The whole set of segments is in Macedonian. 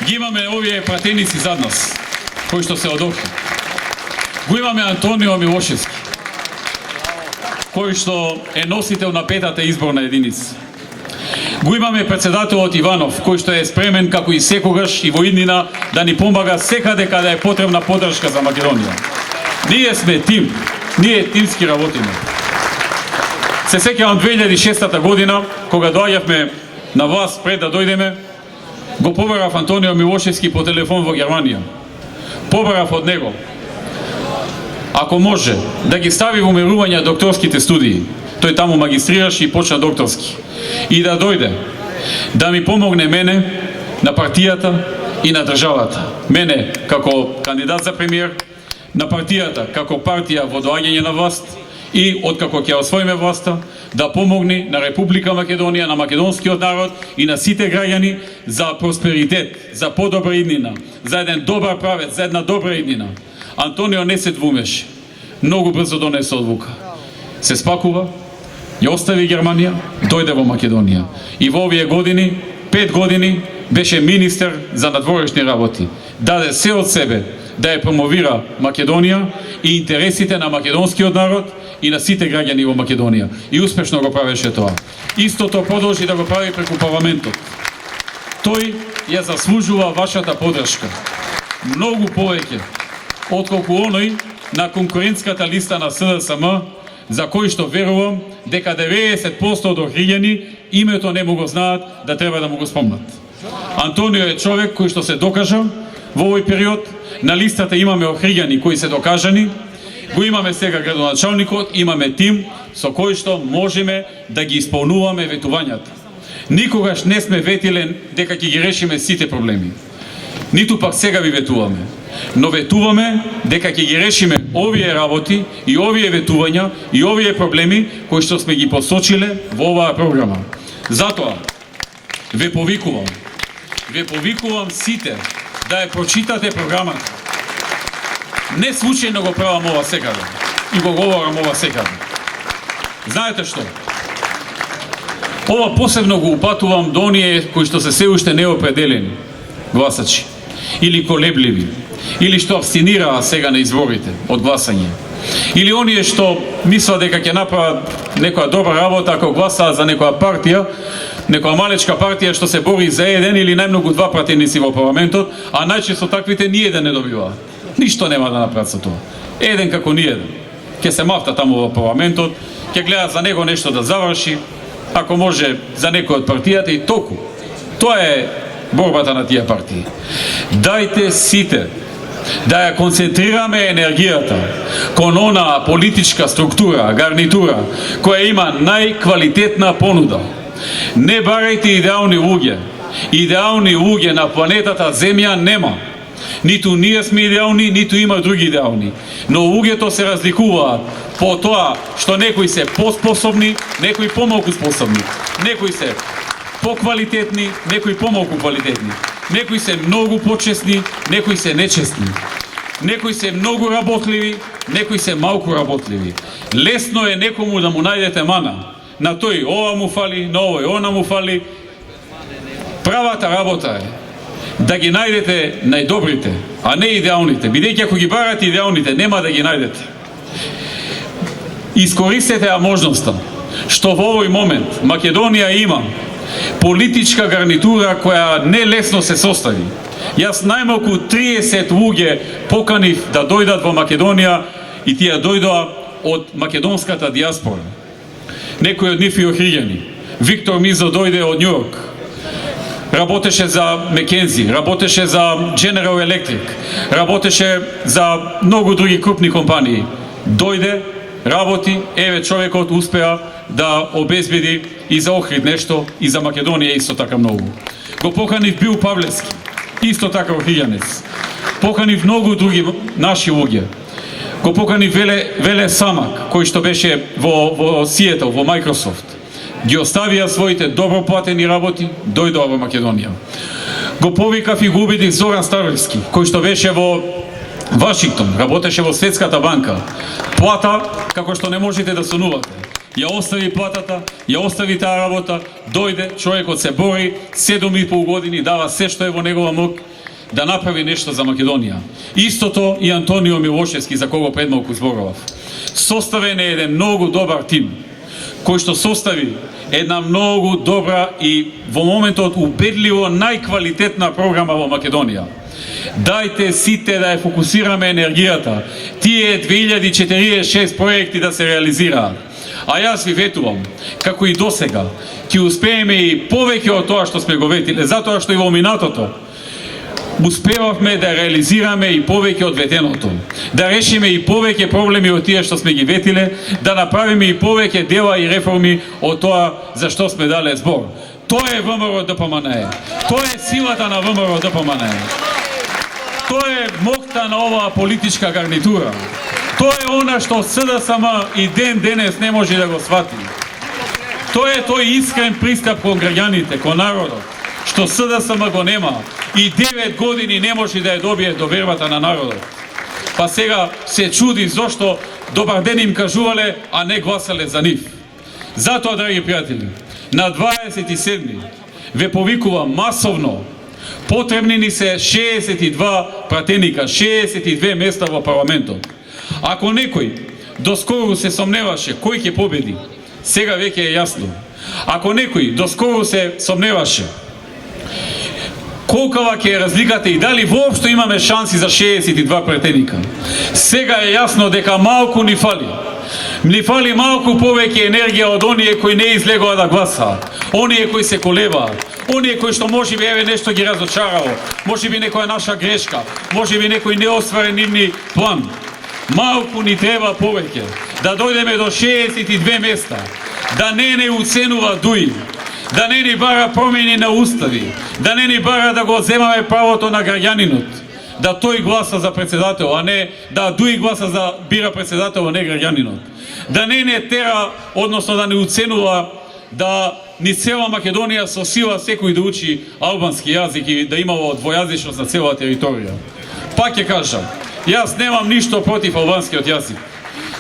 ги имаме овие пратеници зад нас, кои што се од Охрид. Го имаме Антонио Милошевски, кој што е носител на 5-та изборна единица. Го имаме председателот Иванов, кој што е спремен како и секогаш и во иднина да ни помага секаде каде е потребна поддршка за Македонија. Ние сме тим, ние тимски работиме. Се сеќавам 2006 година, кога доаѓавме на власт пред да дојдеме, го побарав Антонио Милошевски по телефон во Германија. Побарав од него, ако може, да ги стави во умерување докторските студии. Тој таму магистрираше и почна докторски. И да дојде, да ми помогне мене, на партијата и на државата. Мене како кандидат за премиер, на партијата како партија во доаѓање на власт и откако ќе освоиме власта, да помогне на Република Македонија, на македонскиот народ и на сите граѓани за просперитет, за подобра иднина, за еден добар правец, за една добра иднина. Антонио не се двумеше. Многу брзо донесе одлука. Се спакува, ја остави Германија, дојде во Македонија. И во овие години, 5 години, беше министер за надворешни работи. Даде се од себе да ја промовира Македонија и интересите на македонскиот народ и на сите граѓани во Македонија. И успешно го правеше тоа. Истото продолжи да го прави преку парламентот. Тој ја заслужува вашата поддршка. Многу повеќе отколку оној на конкурентската листа на СДСМ, за кој што верувам дека 90% од охриѓани името не му го знаат, да треба да му го спомнат. Антонио е човек кој што се докажа во овој период. На листата имаме охриѓани кои се докажани, го имаме сега градоначалникот, имаме тим со кој што можеме да ги исполнуваме ветувањата. Никогаш не сме ветиле дека ќе ги решиме сите проблеми. Ниту пак сега ви ветуваме. Но ветуваме дека ќе ги решиме овие работи и овие ветувања и овие проблеми кои што сме ги посочиле во оваа програма. Затоа ве повикувам сите да ја прочитате програмата. Не случајно го правам ова секаде и го говорам ова секаде. Знаете што? Ова посебно го упатувам до оние кои што се уште неопределени гласачи или колебливи, или што абстинираа сега на изборите од гласање, или оние што мислат дека ќе направат некоја добра работа ако гласаат за некоја партија, некоја малечка партија што се бори за еден или најмногу 2 пратеници во парламентот, а најчесто таквите ниеден не добиваат. Ништо нема да направат со тоа. Еден како ниеден. Ќе се мафта таму во парламентот, ќе гледаат за него нешто да заврши, ако може за некој од партијата и толку. Тоа е борбата на тие партии. Дајте сите да ја концентрираме енергијата кон онаа политичка структура, гарнитура, која има најквалитетна понуда. Не барајте идеални луѓе. Идеални луѓе на планетата Земја нема. Ниту ние сме идеални, ниту има други идеални. Но луѓето се разликуваат по тоа што некои се поспособни, некои помалку способни. Некои се поквалитетни, некои помалку квалитетни. Некои се многу почесни, некои се нечесни. Некои се многу работливи, некои се малку работливи. Лесно е некому да му најдете мана. На тој ова му фали, на овој она му фали. Правата работа е да ги најдете најдобрите, а не идеалните. Бидејќи ако ги барате идеалните, нема да ги најдете. Искористете ја можноста што во овој момент Македонија има политичка гарнитура која не лесно се состави. Јас најмалку 30 луѓе поканив да дојдат во Македонија и тие дојдоа од македонската диаспора. Некои од нив и охриѓани. Виктор Мизо дојде од Њујорк. Работеше за Мекензи, работеше за General Electric, работеше за многу други крупни компании. Дојде, работи, еве човекот успеа да обезбеди и за Охрид нешто, и за Македонија исто така многу. Го поканив Бил Павлевски, исто така охриѓанец. Поканив многу други наши луѓе. Го поканив Веле Самак, кој што беше во Сиетл, во Microsoft. Ги оставија своите добро платени работи, дојдоа во Македонија. Го повикав и го убедив Зоран Старовски, кој што беше во Вашингтон, работеше во Светската банка. Плата како што не можете да сонувате. ја остави платата, ја остави таа работа, дојде, човекот се бори, 7,5 години, дава се што е во негова мок, да направи нешто за Македонија. Истото и Антонио Милошевски, за кого пред малку зборував. Составен е еден многу добар тим, кој што состави една многу добра и во моментот убедливо најквалитетна програма во Македонија. Дајте сите да ја фокусираме енергијата, тие 2046 проекти да се реализираат. А јас ви ветувам, како и досега, ќе успееме и повеќе од тоа што сме го ветиле, затоа што и во минатото успевавме да реализираме и повеќе од ветеното, да решиме и повеќе проблеми од тие што сме ги ветиле, да направиме и повеќе дела и реформи од тоа за што сме дале збор. Тоа е ВМРО ДПМНЕ. Тоа е силата на ВМРО ДПМНЕ. Тоа е мокта на оваа политичка гарнитура. Тоа е она што СДСМ и ден денес не може да го свати. Тоа е тој искрен пристап кон граѓаните, кон народот, што СДСМ го нема и 9 години не може да ја добие довербата на народот. Па сега се чуди зошто добар ден им кажувале, а не гласале за нив. Затоа, драги пријатели, на 27 ве повикувам масовно, потребни ни се 62 пратеника, 62 места во парламентот. Ако некој доскоро се сомневаше кој ќе победи, сега веќе е јасно. Ако некој доскоро се сомневаше колкава ќе е разликата и дали воопшто имаме шанси за 62 претеника, сега е јасно дека малку ни фали. Ни фали малку повеќе енергија од оние кои не излегоа да гласаат, оние кои се колебаат, оние кои што можеби еве нешто ги разочарало, можеби некоја наша грешка, можеби некој неостварен нивни план. Малку ни треба повеќе да дојдеме до 62 места, да не уценува ДУИ, да не ни бара промени на устави, да не ни бара да го земаме правото на граѓанинот, да тој гласа за председател, а не да ДУИ гласа за бира председател, а не граѓанинот. Да не тера, односно да не уценува да ни цела Македонија со сила секој да учи албански јазик и да имало двојазичност на цела територија. Пак ќе кажам, јас немам ништо против албанскиот јазик.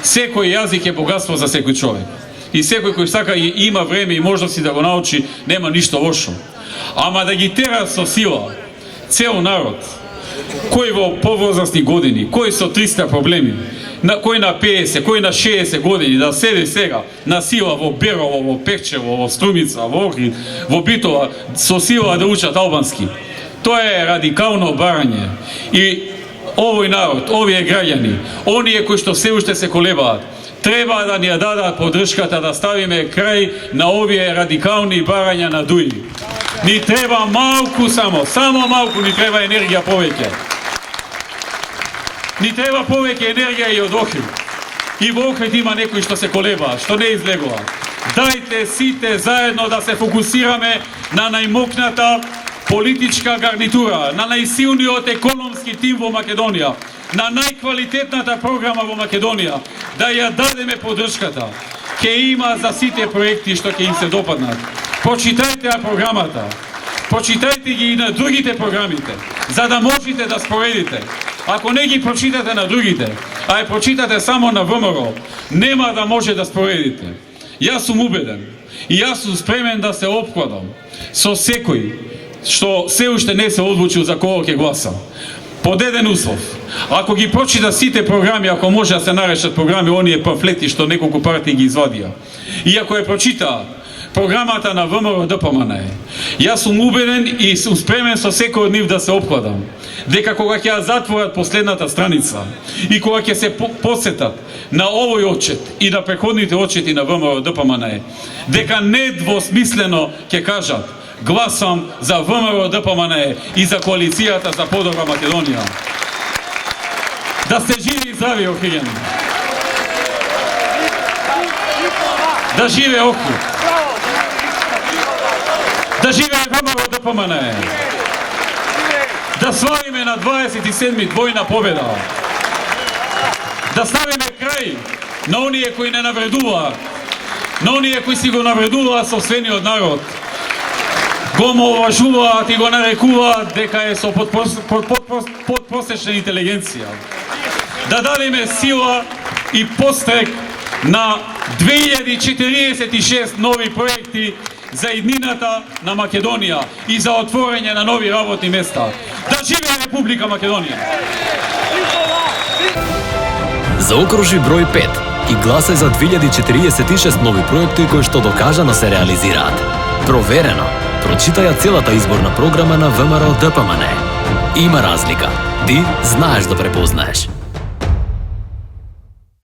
Секој јазик е богатство за секој човек. И секој кој сака и има време и можности да го научи, нема ништо лошо. Ама да ги тера со сила цел народ, кој во повозрастни години, кој со 300 проблеми, кој на 50, кој на 60 години, да седи сега на сила во Берово, во Пекчево, во Струмица, во Охрид, во Битола, со сила да учат албански. Тоа е радикално барање. И овој народ, овие граѓани, оние кои што се уште се колебаат, треба да ни ја дадат поддршката да ставиме крај на овие радикални барања на ДУИ. Ни треба малку само малку ни треба енергија повеќе. Ни треба повеќе енергија и од Охрид. И во Охрид има некои што се колебаа, што не излегува. Дајте сите заедно да се фокусираме на најмокната политичка гарнитура, на најсилниот економски тим во Македонија, на најквалитетната програма во Македонија, да ја дадеме поддршката. Ке има за сите проекти што ќе им се допаднат. Прочитајте ја програмата, прочитајте ги и на другите програмите, за да можете да споредите. Ако не ги прочитате на другите, а ја прочитате само на ВМРО, нема да може да споредите. Јас сум убеден и јас сум спремен да се опкладам со секој што се уште не се одлучил за кого ќе гласа. Под еден услов. Ако ги прочита сите програми, ако може да се нарешат програми, оние памфлети што неколку партии ги извадија, и ако ја прочита програмата на ВМРО ДПМНЕ, јас сум убеден и сум спремен со секој од нив да се опкладам, дека кога ќе ја затворат последната страница и кога ќе се посетат на овој отчет и на претходните отчети на ВМРО ДПМНЕ, дека недвосмислено ќе кажат: гласам за ВМРО ДПМНЕ и за коалицијата за подобра Македонија. Да сте живи и здрави, Охриѓани. Да живе Охрид. Да живе ВМРО ДПМНЕ. Да славиме на 27-ми двојна победа. Да ставиме крај на оние кои не навредуваат, на оние кои си го навредуваат собствениот народ, го омалважуваат и го нарекуваат дека е со подпросечна интелигенција. Да дадеме сила и пострек на 2046 нови проекти за иднината на Македонија и за отворање на нови работни места. Да живее Република Македонија! Заокружи број 5 и гласај за 2046 нови проекти кои што докажано се реализираат. Проверено. Прочитај ја целата изборна програма на ВМРО ДПМН. Има разлика. Ти знаеш да препознаеш.